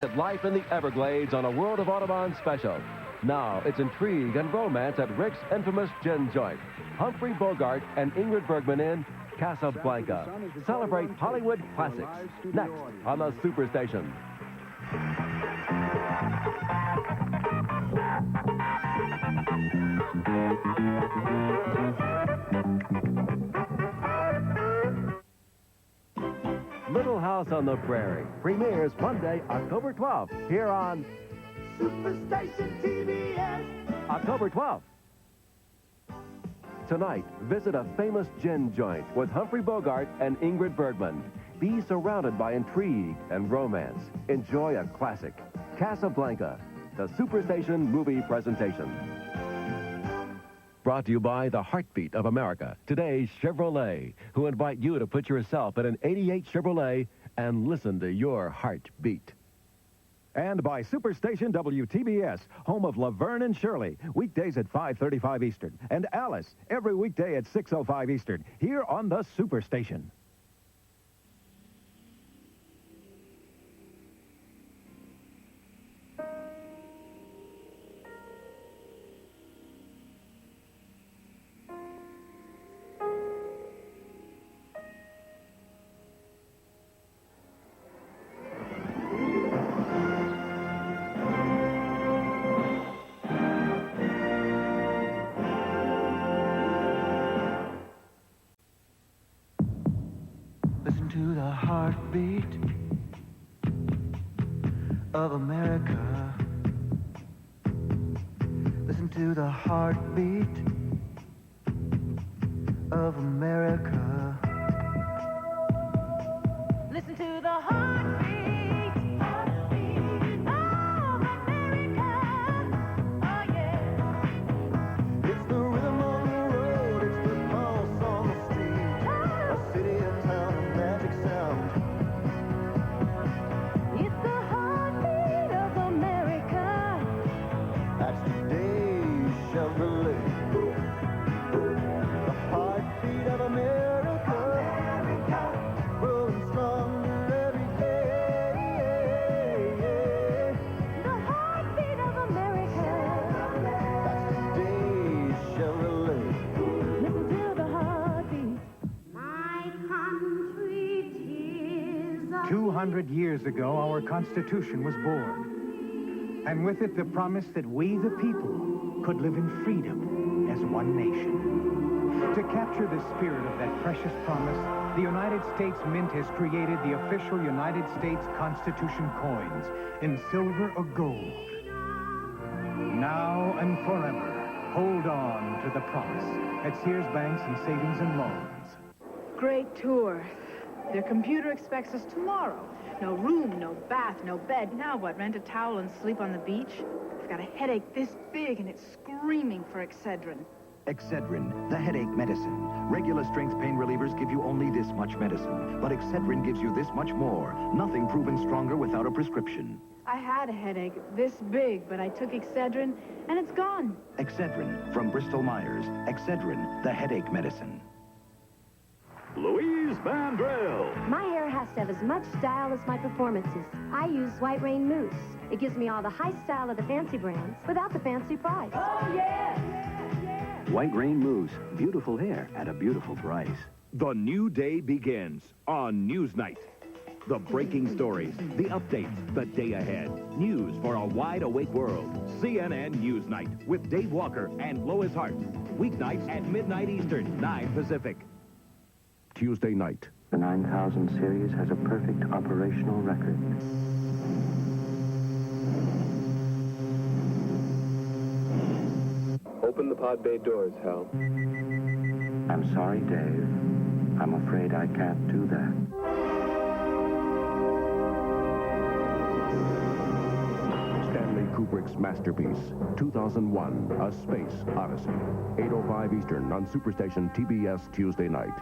Life in the Everglades on a World of Audubon special. Now, it's intrigue and romance at Rick's infamous gin joint. Humphrey Bogart and Ingrid Bergman in Casablanca. Celebrate Hollywood classics. Next on the Superstation. Little House on the Prairie premieres Monday, October 12th, here on Superstation TBS. October 12th. Tonight, visit a famous gin joint with Humphrey Bogart and Ingrid Bergman. Be surrounded by intrigue and romance. Enjoy a classic, Casablanca, the Superstation Movie Presentation. Brought to you by the heartbeat of America, today's Chevrolet, who invite you to put yourself in an 88 Chevrolet and listen to your heart beat. And by Superstation WTBS, home of Laverne and Shirley, weekdays at 5:35 Eastern. And Alice, every weekday at 6:05 Eastern, here on the Superstation. Listen to the heartbeat of America. Listen to the heartbeat of America. Listen to the heartbeat of America. Oh, yeah. It's the rhythm on the road, it's the pulse on the street. A city, a town, a magic sound. It's the heartbeat of America. That's today's Chevrolet. The heartbeat of America. Growing stronger every day. The heartbeat of America. That's today's Chevrolet. Listen to the heartbeat. My country, 'tis a 200 years ago, our Constitution was born. And with it, the promise that we, the people, could live in freedom as one nation. To capture the spirit of that precious promise, the United States Mint has created the official United States Constitution coins in silver or gold. Now and forever, hold on to the promise at Sears Banks and Savings and Loans. Great tour. Their computer expects us tomorrow. No room, no bath, no bed. Now what, rent a towel and sleep on the beach? I've got a headache this big and it's screaming for Excedrin. Excedrin, the headache medicine. Regular strength pain relievers give you only this much medicine, but Excedrin gives you this much more. Nothing proven stronger without a prescription. I had a headache this big, but I took Excedrin and it's gone. Excedrin from Bristol Myers. Excedrin, the headache medicine. Louise Mandrell. My hair has to have as much style as my performances. I use White Rain Mousse. It gives me all the high style of the fancy brands without the fancy price. Oh, yeah. White Rain Mousse. Beautiful hair at a beautiful price. The new day begins on Newsnight. The breaking stories, the updates, the day ahead. News for a wide-awake world. CNN Newsnight with Dave Walker and Lois Hart. Weeknights at midnight Eastern, 9 Pacific. Tuesday night. The 9000 series has a perfect operational record. Open the pod bay doors, Hal. I'm sorry, Dave. I'm afraid I can't do that. Stanley Kubrick's masterpiece, 2001, A Space Odyssey. 8:05 Eastern on Superstation TBS Tuesday night.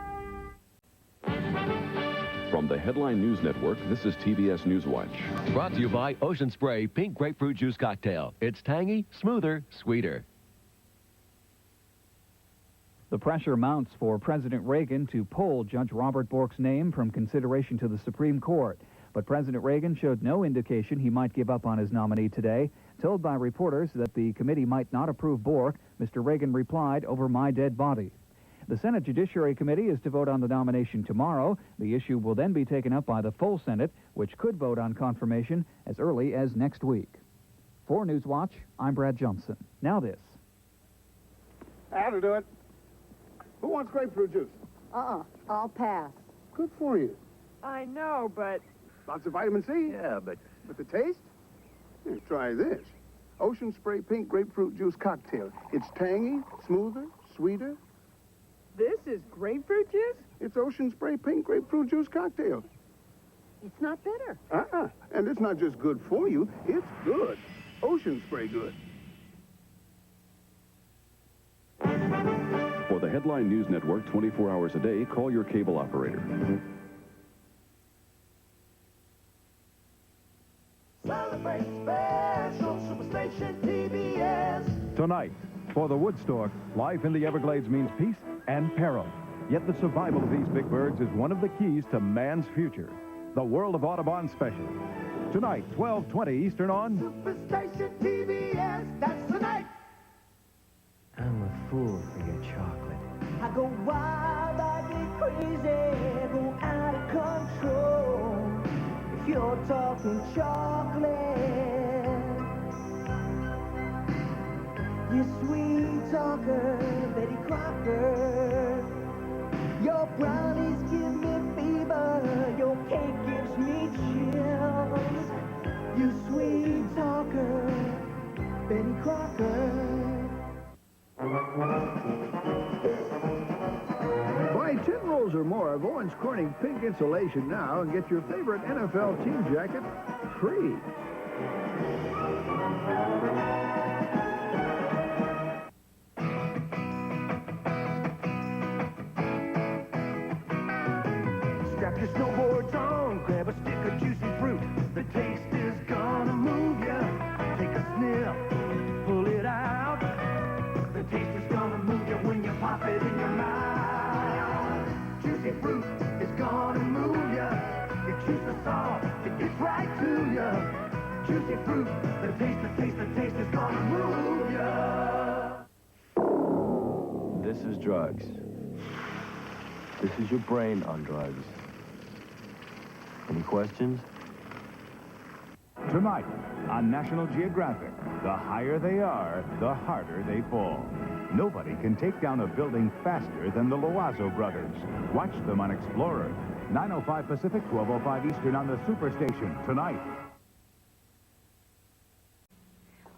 From the Headline News Network, this is TBS News Watch. Brought to you by Ocean Spray Pink Grapefruit Juice Cocktail. It's tangy, smoother, sweeter. The pressure mounts for President Reagan to pull Judge Robert Bork's name from consideration to the Supreme Court. But President Reagan showed no indication he might give up on his nominee today. Told by reporters that the committee might not approve Bork, Mr. Reagan replied, "Over my dead body." The Senate Judiciary Committee is to vote on the nomination tomorrow. The issue will then be taken up by the full Senate, which could vote on confirmation as early as next week. For Newswatch, I'm Brad Johnson. Now this. That'll do it. Who wants grapefruit juice? I'll pass. Good for you. I know, but... Lots of vitamin C? Yeah, but... But the taste? Here, try this. Ocean Spray Pink Grapefruit Juice Cocktail. It's tangy, smoother, sweeter. This is grapefruit juice? It's Ocean Spray Pink Grapefruit Juice Cocktail. It's not bitter. And it's not just good for you, it's good. Ocean Spray good. For the Headline News Network 24 hours a day, call your cable operator. Celebrate special Superstation TBS. Tonight, for the Woodstock, life in the Everglades means peace and peril. Yet the survival of these big birds is one of the keys to man's future. The World of Audubon Special. Tonight, 12:20 Eastern on Superstation TBS, that's the night. I'm a fool for your chocolate. I go wild, I get crazy, go out of control. If you're talking chocolate, you sweet talker, Betty Crocker. Your brownies give me fever, your cake gives me chills. You sweet talker, Betty Crocker. Buy 10 rolls or more of Owens Corning Pink Insulation now and get your favorite NFL team jacket free. Strap your snowboards on, grab a stick of juicy fruit. The taste is gonna move ya. Take a sniff, pull it out. The taste is gonna move you when you pop it in your mouth. Juicy fruit is gonna move ya. Your juice is soft, it gets right to ya. Juicy fruit, the taste is gonna move ya. This is drugs. This is your brain on drugs. Any questions? Tonight on National Geographic, the higher they are, the harder they fall. Nobody can take down a building faster than the Loazo brothers. Watch them on Explorer. 9:05 Pacific, 12:05 Eastern on the Superstation tonight.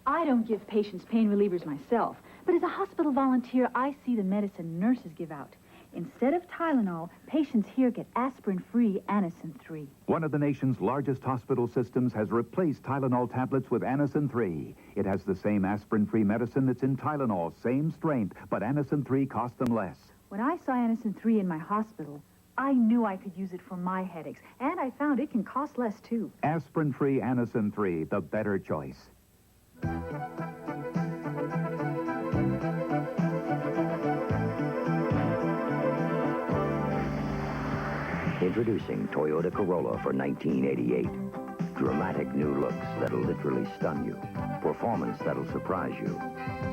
I don't give patients pain relievers myself, but as a hospital volunteer, I see the medicine nurses give out. Instead of Tylenol, patients here get aspirin-free Anacin 3. One of the nation's largest hospital systems has replaced Tylenol tablets with Anacin 3. It has the same aspirin-free medicine that's in Tylenol, same strength, but Anacin 3 costs them less. When I saw Anacin 3 in my hospital, I knew I could use it for my headaches, and I found it can cost less, too. Aspirin-free Anacin 3, the better choice. Introducing Toyota Corolla for 1988. Dramatic new looks that'll literally stun you. Performance that'll surprise you.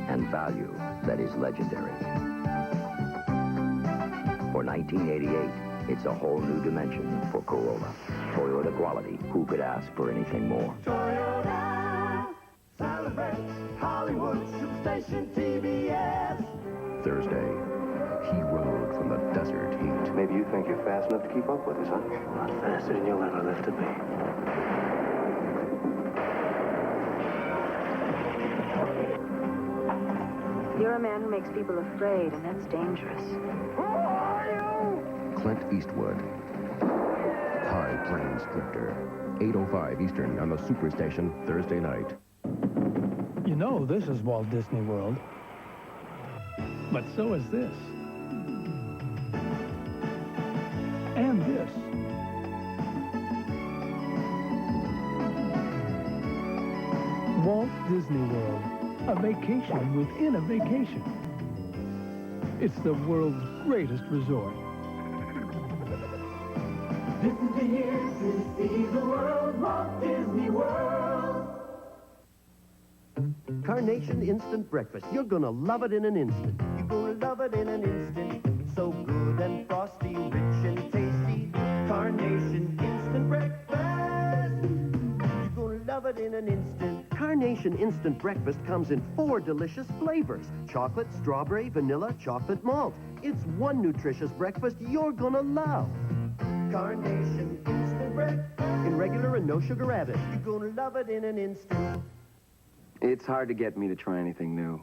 And value that is legendary. For 1988, it's a whole new dimension for Corolla. Toyota quality. Who could ask for anything more? Toyota celebrates Hollywood Superstation TBS. Thursday, he rode from the desert heat. Maybe you think you're fast enough to keep up with us, huh? Not faster than you'll ever live to be. You're a man who makes people afraid, and that's dangerous. Who are you? Clint Eastwood. High Plains Drifter. 8:05 Eastern on the Superstation Thursday night. You know, this is Walt Disney World. But so is this. And this. Walt Disney World. A vacation within a vacation. It's the world's greatest resort. This is the year to see the world, Walt Disney World. Carnation Instant Breakfast. You're gonna love it in an instant. You're gonna love it in an instant. So good and frosty, rich and tasty. Carnation Instant Breakfast. You're gonna love it in an instant. Carnation Instant Breakfast comes in 4 delicious flavors. Chocolate, strawberry, vanilla, chocolate malt. It's one nutritious breakfast you're gonna love. Carnation Instant Breakfast. In regular and no sugar added. You're gonna love it in an instant. It's hard to get me to try anything new.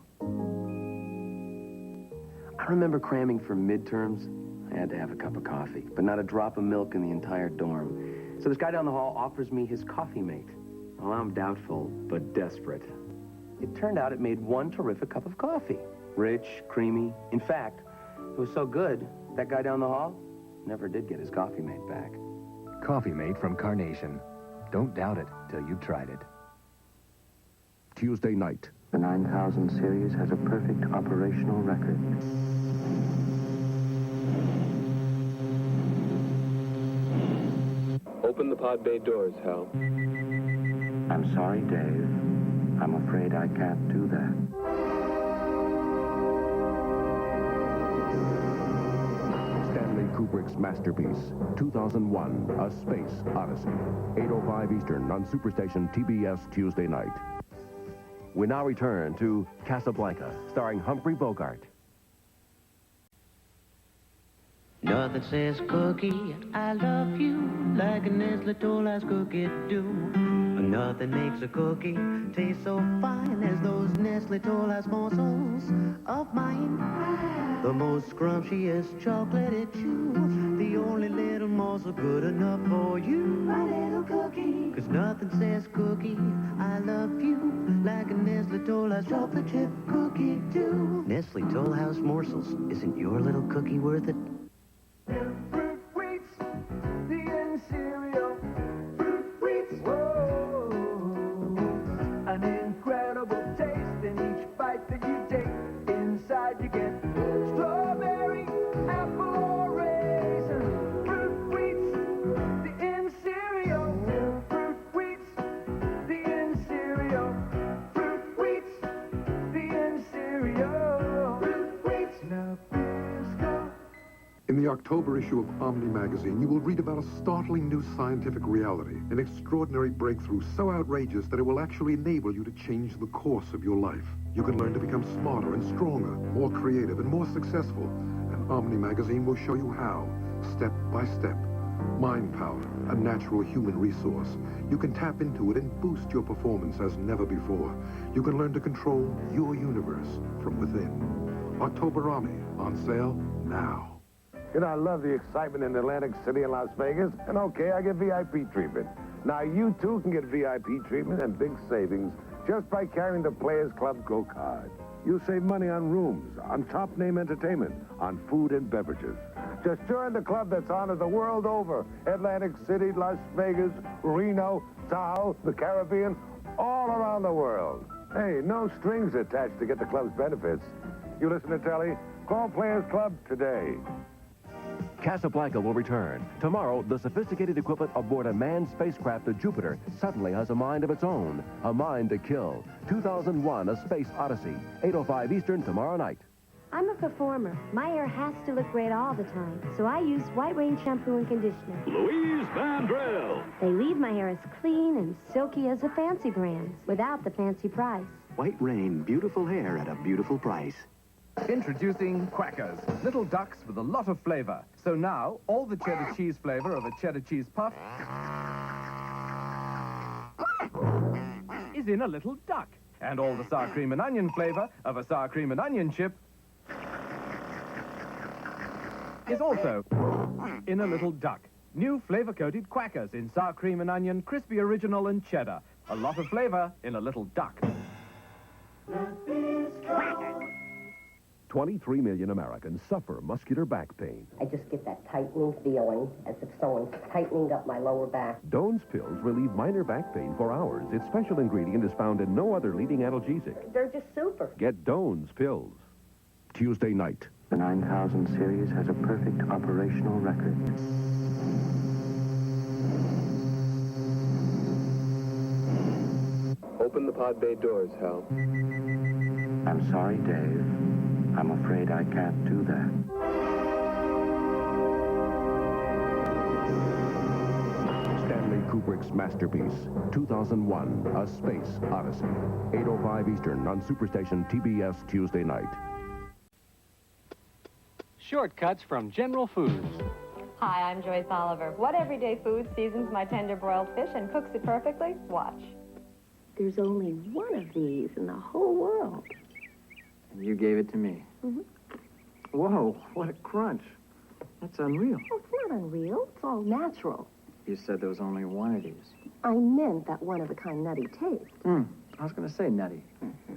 I remember cramming for midterms. I had to have a cup of coffee, but not a drop of milk in the entire dorm. So this guy down the hall offers me his Coffee-Mate. Well, I'm doubtful, but desperate. It turned out it made one terrific cup of coffee. Rich, creamy. In fact, it was so good, that guy down the hall never did get his Coffee-Mate back. Coffee-Mate from Carnation. Don't doubt it till you've tried it. Tuesday night. The 9000 series has a perfect operational record. Open the pod bay doors, Hal. I'm sorry, Dave. I'm afraid I can't do that. Stanley Kubrick's masterpiece, 2001, A Space Odyssey. 8:05 Eastern on Superstation TBS Tuesday night. We now return to Casablanca, starring Humphrey Bogart. Nothing says cookie, I love you, like a Nestle toll ice cookie do. Nothing makes a cookie taste so fine as those Nestle toll ice morsels of mine. The most scrumptious chocolatey chew, the only little morsel good enough for you. My little cookie. 'Cause nothing says cookie, I love you, like a Nestle toll ice chocolate chip cookie do. Nestle Toll House Morsels, isn't your little cookie worth it? Fruit wheats, the end cereal. Fruit wheats, whoa. An incredible taste in each bite that you take. Inside you get strawberry, apple, or raisin. Fruit wheats, the end cereal. Fruit wheats, the end cereal. Fruit wheats, the end cereal. Fruit wheats, now Biscoff. In the October issue of Omni Magazine, you will read about a startling new scientific reality, an extraordinary breakthrough so outrageous that it will actually enable you to change the course of your life. You can learn to become smarter and stronger, more creative and more successful. And Omni Magazine will show you how, step by step. Mind power, a natural human resource. You can tap into it and boost your performance as never before. You can learn to control your universe from within. October Omni, on sale now. You know, I love the excitement in Atlantic City and Las Vegas, and okay, I get VIP treatment. Now, you too can get VIP treatment and big savings just by carrying the Players Club Go card. You save money on rooms, on top-name entertainment, on food and beverages. Just join the club that's honored the world over. Atlantic City, Las Vegas, Reno, Tahoe, the Caribbean, all around the world. Hey, no strings attached to get the club's benefits. You listen to Telly? Call Players Club today. Casablanca will return. Tomorrow, the sophisticated equipment aboard a manned spacecraft to Jupiter suddenly has a mind of its own, a mind to kill. 2001, A Space Odyssey, 8:05 Eastern tomorrow night. I'm a performer. My hair has to look great all the time, so I use White Rain shampoo and conditioner. Louise Mandrell. They leave my hair as clean and silky as the fancy brands, without the fancy price. White Rain, beautiful hair at a beautiful price. Introducing Quackers, little ducks with a lot of flavor. So now, all the cheddar cheese flavor of a cheddar cheese puff is in a little duck. And all the sour cream and onion flavor of a sour cream and onion chip is also in a little duck. New flavor-coated Quackers in sour cream and onion, crispy original and cheddar. A lot of flavor in a little duck. 23 million Americans suffer muscular back pain. I just get that tightening feeling as if someone's tightening up my lower back. Doan's pills relieve minor back pain for hours. Its special ingredient is found in no other leading analgesic. They're just super. Get Doan's pills. Tuesday night. The 9000 series has a perfect operational record. Open the pod bay doors, Hal. I'm sorry, Dave. I'm afraid I can't do that. Stanley Kubrick's masterpiece, 2001, A Space Odyssey. 8:05 Eastern on Superstation TBS Tuesday night. Shortcuts from General Foods. Hi, I'm Joyce Oliver. What everyday food seasons my tender broiled fish and cooks it perfectly? Watch. There's only one of these in the whole world. And you gave it to me. Mm-hmm. Whoa, what a crunch. That's unreal. Oh, it's not unreal. It's all natural. You said there was only one of these. I meant that one-of-a-kind nutty taste. I was going to say nutty.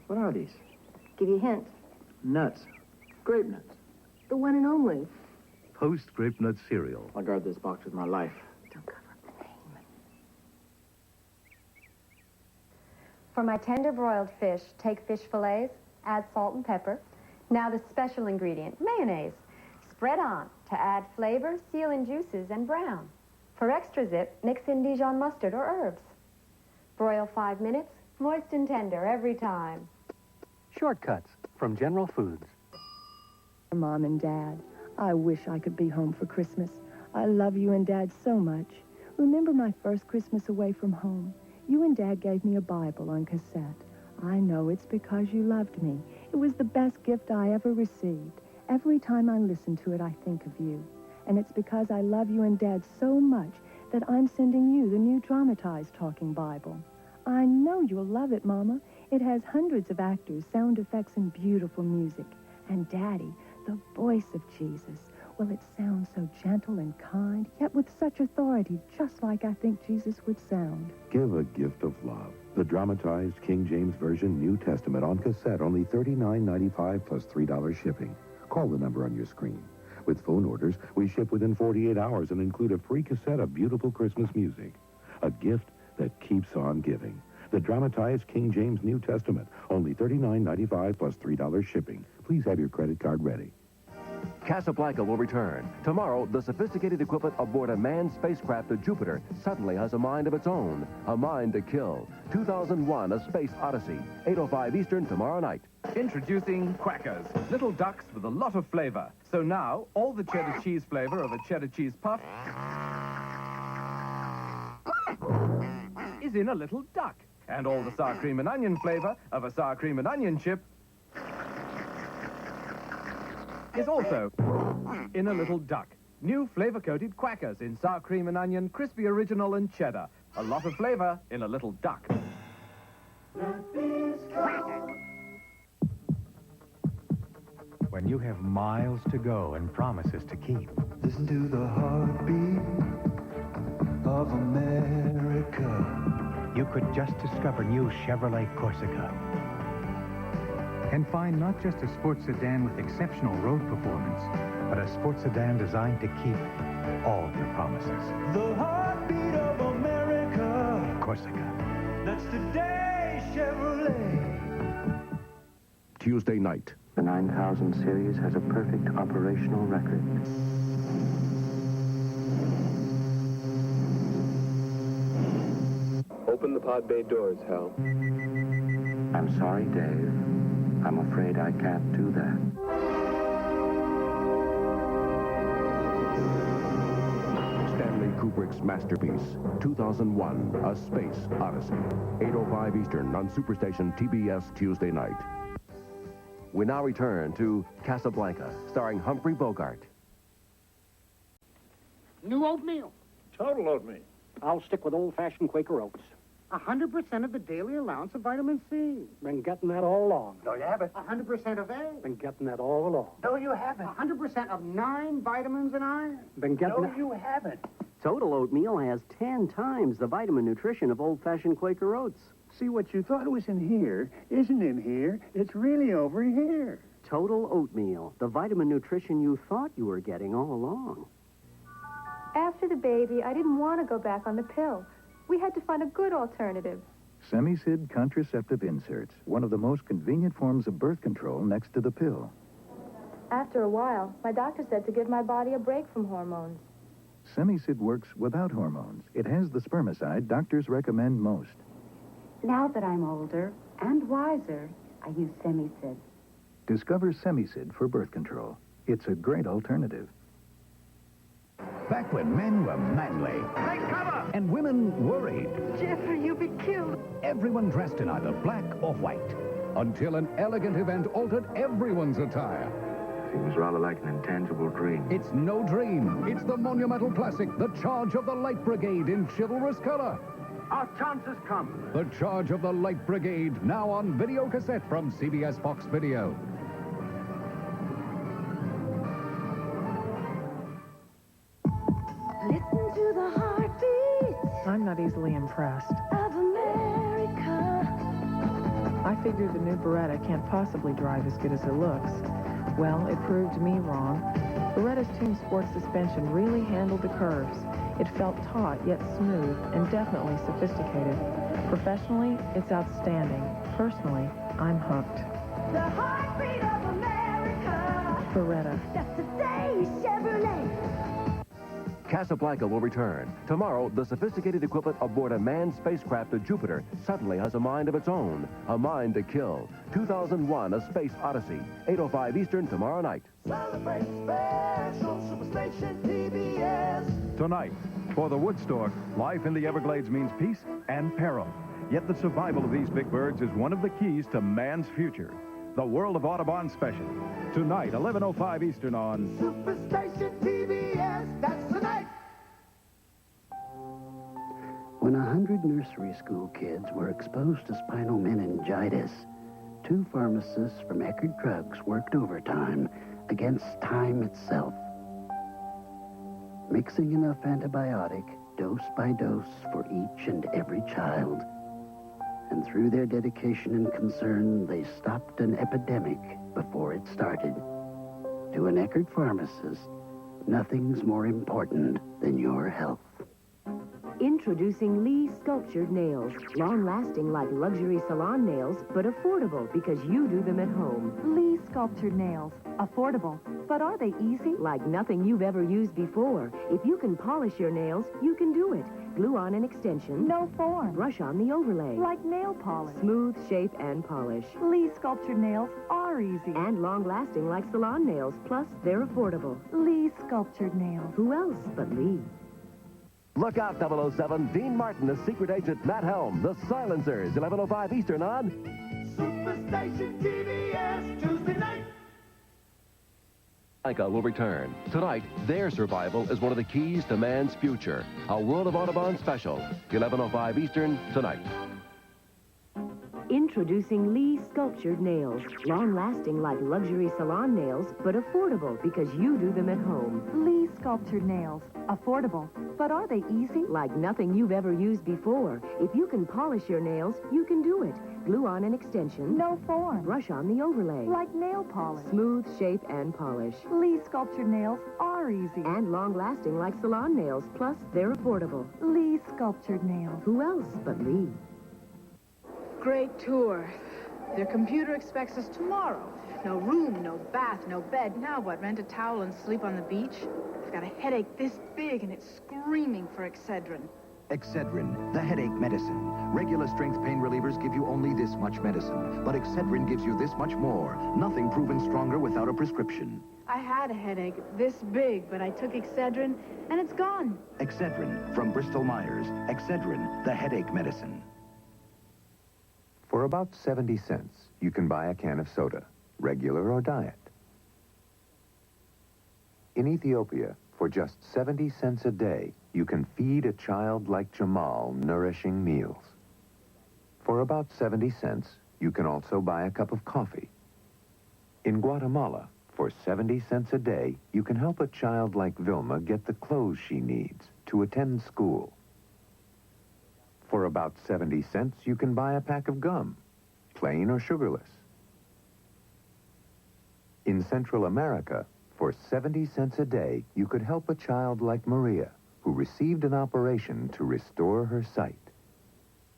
What are these? Give you a hint. Nuts. Grape nuts. The one and only. Post grape nut cereal. I'll guard this box with my life. Don't cover up the name. For my tender broiled fish, take fish fillets, add salt and pepper. Now the special ingredient, mayonnaise. Spread on to add flavor, seal in juices, and brown. For extra zip, mix in Dijon mustard or herbs. Broil 5 minutes, moist and tender every time. Shortcuts from General Foods. Mom and Dad, I wish I could be home for Christmas. I love you and Dad so much. Remember my first Christmas away from home? You and Dad gave me a Bible on cassette. I know it's because you loved me. It was the best gift I ever received. Every time I listen to it, I think of you. And it's because I love you and Dad so much that I'm sending you the new dramatized talking Bible. I know you'll love it, Mama. It has hundreds of actors, sound effects, and beautiful music. And Daddy, the voice of Jesus. Well, it sounds so gentle and kind, yet with such authority, just like I think Jesus would sound. Give a gift of love. The dramatized King James Version New Testament on cassette, only $39.95 plus $3 shipping. Call the number on your screen. With phone orders, we ship within 48 hours and include a free cassette of beautiful Christmas music. A gift that keeps on giving. The dramatized King James New Testament, only $39.95 plus $3 shipping. Please have your credit card ready. Casablanca will return. Tomorrow, the sophisticated equipment aboard a manned spacecraft to Jupiter suddenly has a mind of its own. A mind to kill. 2001, A Space Odyssey. 8:05 Eastern tomorrow night. Introducing Quackers, little ducks with a lot of flavor. So now, all the cheddar cheese flavor of a cheddar cheese puff is in a little duck. And all the sour cream and onion flavor of a sour cream and onion chip is also in a little duck. New flavor-coated Quackers in sour cream and onion, crispy original and cheddar. A lot of flavor in a little duck. When you have miles to go and promises to keep. Listen to the heartbeat of America. You could just discover new Chevrolet Corsica. And find not just a sports sedan with exceptional road performance, but a sports sedan designed to keep all your promises. The heartbeat of America. Corsica. That's today, Chevrolet. Tuesday night. The 9000 series has a perfect operational record. Open the pod bay doors, Hal. I'm sorry, Dave. I'm afraid I can't do that. Stanley Kubrick's masterpiece, 2001, A Space Odyssey. 8:05 Eastern on Superstation TBS Tuesday night. We now return to Casablanca, starring Humphrey Bogart. New oatmeal. Total oatmeal. I'll stick with old-fashioned Quaker Oats. 100% of the daily allowance of vitamin C. Been getting that all along. No, you haven't. 100% of A. Been getting that all along. No, you haven't. 100% of 9 vitamins and iron. Been getting No, you haven't. Total oatmeal has 10 times the vitamin nutrition of old-fashioned Quaker Oats. See, what you thought was in here isn't in here. It's really over here. Total oatmeal, the vitamin nutrition you thought you were getting all along. After the baby, I didn't want to go back on the pill. We had to find a good alternative. Semisid contraceptive inserts, one of the most convenient forms of birth control next to the pill. After a while, my doctor said to give my body a break from hormones. Semisid works without hormones. It has the spermicide doctors recommend most. Now that I'm older and wiser, I use Semicid. Discover Semicid for birth control. It's a great alternative. Back when men were manly. Take cover! And women worried. Jeffrey, you'll be killed. Everyone dressed in either black or white. Until an elegant event altered everyone's attire. Seems rather like an intangible dream. It's no dream. It's the monumental classic, The Charge of the Light Brigade in chivalrous color. Our chance has come. The Charge of the Light Brigade, now on video cassette from CBS Fox Video. Listen to the heartbeat I'm not easily impressed. of America. I figured the new Beretta can't possibly drive as good as it looks. Well, it proved me wrong. Beretta's tuned sports suspension really handled the curves. It felt taut yet smooth and definitely sophisticated. Professionally, it's outstanding. Personally, I'm hooked. The heartbeat of America. Beretta. That's today's Chevrolet. Casablanca will return. Tomorrow, the sophisticated equipment aboard a manned spacecraft to Jupiter suddenly has a mind of its own. A mind to kill. 2001, A Space Odyssey. 8:05 Eastern tomorrow night. Celebrate special Superstation TBS. Tonight, for the Woodstork, life in the Everglades means peace and peril. Yet the survival of these big birds is one of the keys to man's future. The World of Audubon Special. Tonight, 11:05 Eastern on Superstation TBS, that's tonight. When 100 nursery school kids were exposed to spinal meningitis, 2 pharmacists from Eckerd Drugs worked overtime against time itself. Mixing enough antibiotic, dose by dose, for each and every child. And through their dedication and concern, they stopped an epidemic before it started. To an Eckerd pharmacist, nothing's more important than your health. Introducing Lee Sculptured Nails. Long-lasting like luxury salon nails, but affordable because you do them at home. Lee Sculptured Nails. Affordable. But are they easy? Like nothing you've ever used before. If you can polish your nails, you can do it. Glue on an extension. No form. Brush on the overlay. Like nail polish. Smooth shape and polish. Lee Sculptured Nails are easy. And long-lasting like salon nails. Plus, they're affordable. Lee Sculptured Nails. Who else but Lee? Look out, 007. Dean Martin as Secret Agent Matt Helm. The Silencers, 11:05 Eastern on Superstation TBS, Tuesday night. Casablanca will return. Tonight, their survival is one of the keys to man's future. A World of Audubon special, 11:05 Eastern tonight. Introducing Lee Sculptured Nails. Long-lasting like luxury salon nails, but affordable because you do them at home. Lee Sculptured Nails. Affordable. But are they easy? Like nothing you've ever used before. If you can polish your nails, you can do it. Glue on an extension. No form. Brush on the overlay. Like nail polish. Smooth shape and polish. Lee Sculptured Nails are easy. And long-lasting like salon nails. Plus, they're affordable. Lee Sculptured Nails. Who else but Lee? Great tour. Their computer expects us tomorrow. No room, no bath, no bed. Now what, rent a towel and sleep on the beach? I've got a headache this big and it's screaming for Excedrin. Excedrin, the headache medicine. Regular strength pain relievers give you only this much medicine, but Excedrin gives you this much more. Nothing proven stronger without a prescription. I had a headache this big, but I took Excedrin and it's gone. Excedrin from Bristol Myers. Excedrin, the headache medicine. For about 70 cents, you can buy a can of soda, regular or diet. In Ethiopia, for just 70 cents a day, you can feed a child like Jamal nourishing meals. For about 70 cents, you can also buy a cup of coffee. In Guatemala, for 70 cents a day, you can help a child like Vilma get the clothes she needs to attend school. For about 70 cents, you can buy a pack of gum, plain or sugarless. In Central America, for 70 cents a day, you could help a child like Maria, who received an operation to restore her sight.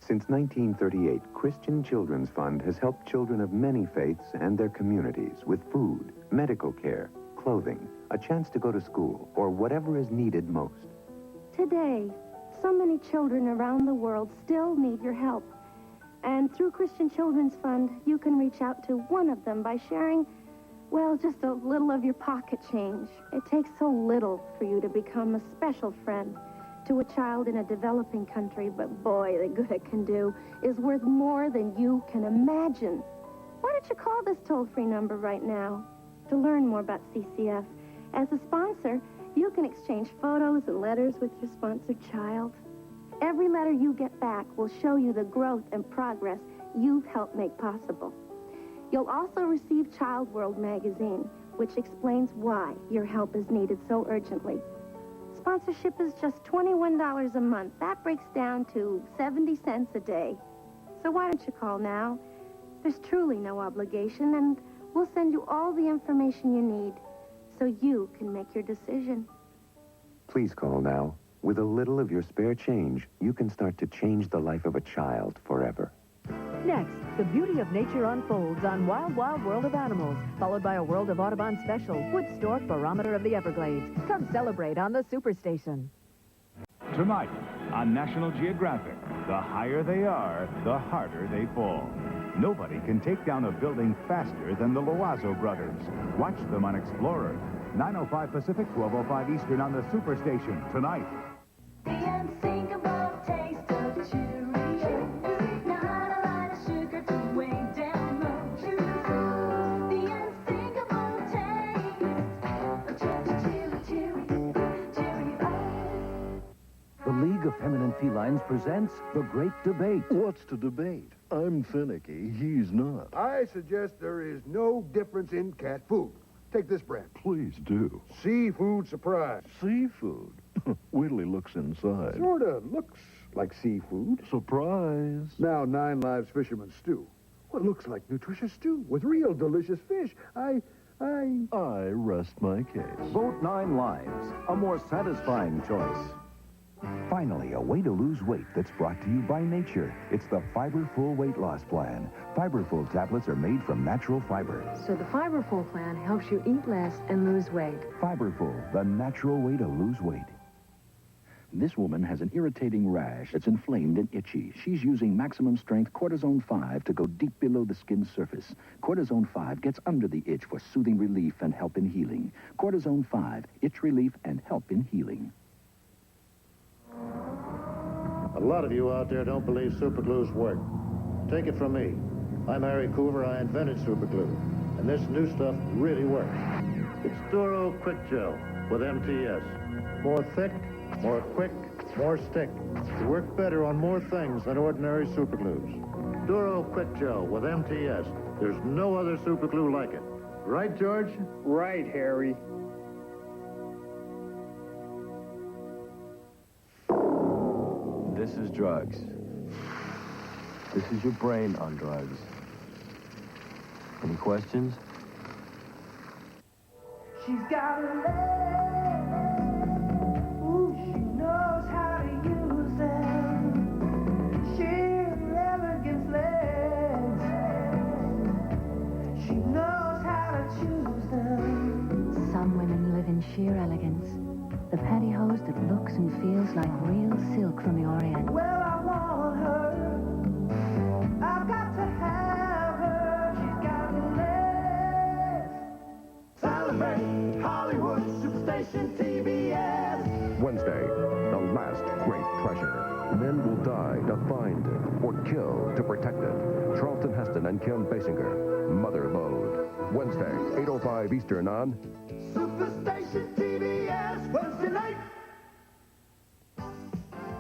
Since 1938, Christian Children's Fund has helped children of many faiths and their communities with food, medical care, clothing, a chance to go to school, or whatever is needed most. Today, so many children around the world still need your help. And through Christian Children's Fund, you can reach out to one of them by sharing, well, just a little of your pocket change. It takes so little for you to become a special friend to a child in a developing country, but boy, the good it can do is worth more than you can imagine. Why don't you call this toll-free number right now to learn more about CCF? As a sponsor, you can exchange photos and letters with your sponsored child. Every letter you get back will show you the growth and progress you've helped make possible. You'll also receive Child World magazine, which explains why your help is needed so urgently. Sponsorship is just $21 a month. That breaks down to 70 cents a day. So why don't you call now? There's truly no obligation, and we'll send you all the information you need so you can make your decision. Please call now. With a little of your spare change, you can start to change the life of a child forever. Next, the beauty of nature unfolds on Wild Wild World of Animals, followed by a World of Audubon special, Wood Stork Barometer of the Everglades. Come celebrate on the Superstation. Tonight on National Geographic, the higher they are, the harder they fall. Nobody can take down a building faster than the Loazo brothers. Watch them on Explorer. 9:05 Pacific, 12:05 Eastern on the Superstation tonight. The unthinkable taste of Cheerios. Not a lot of sugar to weigh down the Cheerios. The unthinkable taste of Cheerios. The League of Feminine Felines presents The Great Debate. What's to debate? I'm finicky. He's not. I suggest there is no difference in cat food. Take this brand. Please do. Seafood Surprise. Seafood? Wait till he looks inside. Sort of looks like seafood. Surprise. Now, 9 Lives Fisherman Stew. What looks like nutritious stew with real delicious fish. I rest my case. Vote 9 Lives, a more satisfying choice. Finally, a way to lose weight that's brought to you by nature. It's the Fiberful Weight Loss Plan. Fiberful tablets are made from natural fiber. So the Fiberful plan helps you eat less and lose weight. Fiberful, the natural way to lose weight. This woman has an irritating rash that's inflamed and itchy. She's using maximum strength Cortisone 5 to go deep below the skin's surface. Cortisone 5 gets under the itch for soothing relief and help in healing. Cortisone 5, itch relief and help in healing. A lot of you out there don't believe superglues work. Take it from me. I'm Harry Coover. I invented superglue. And this new stuff really works. It's Duro Quick Gel with MTS. More thick, more quick, more stick. To work better on more things than ordinary superglues. Duro Quick Gel with MTS. There's no other superglue like it. Right, George? Right, Harry. This is drugs. This is your brain on drugs. Any questions? She's got a leg. Ooh, she knows how to use them. Sheer elegance legs. She knows how to choose them. Some women live in sheer elegance. The pantyhose that looks and feels like real silk from the Orient. Well, I want her. I've got to have her. She's got the legs. Celebrate Hollywood Superstation TBS. Wednesday, the last great treasure. Men will die to find it or kill to protect it. Charlton Heston and Kim Basinger. Mother Lode. Wednesday, 8:05 Eastern on Superstation TBS Wednesday night.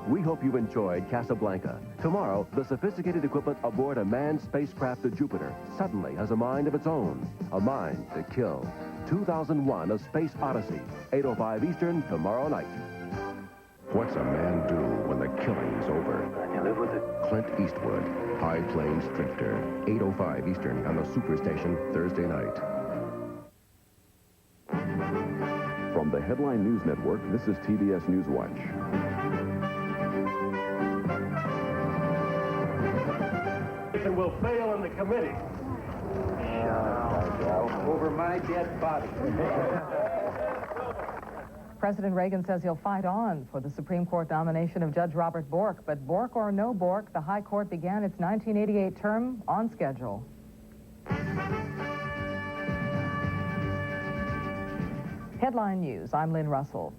We hope you enjoyed Casablanca. Tomorrow, the sophisticated equipment aboard a manned spacecraft to Jupiter suddenly has a mind of its own. A mind to kill. 2001, A Space Odyssey. 8:05 Eastern tomorrow night. What's a man do when the killing's over? You live with it. Clint Eastwood, High Plains Drifter. 8:05 Eastern on the Superstation Thursday night. From the Headline News Network, this is TBS News Watch. Will fail in the committee. Over my dead body. President Reagan says he'll fight on for the Supreme Court nomination of Judge Robert Bork. But Bork or no Bork, the High Court began its 1988 term on schedule. Headline News. I'm Lynn Russell.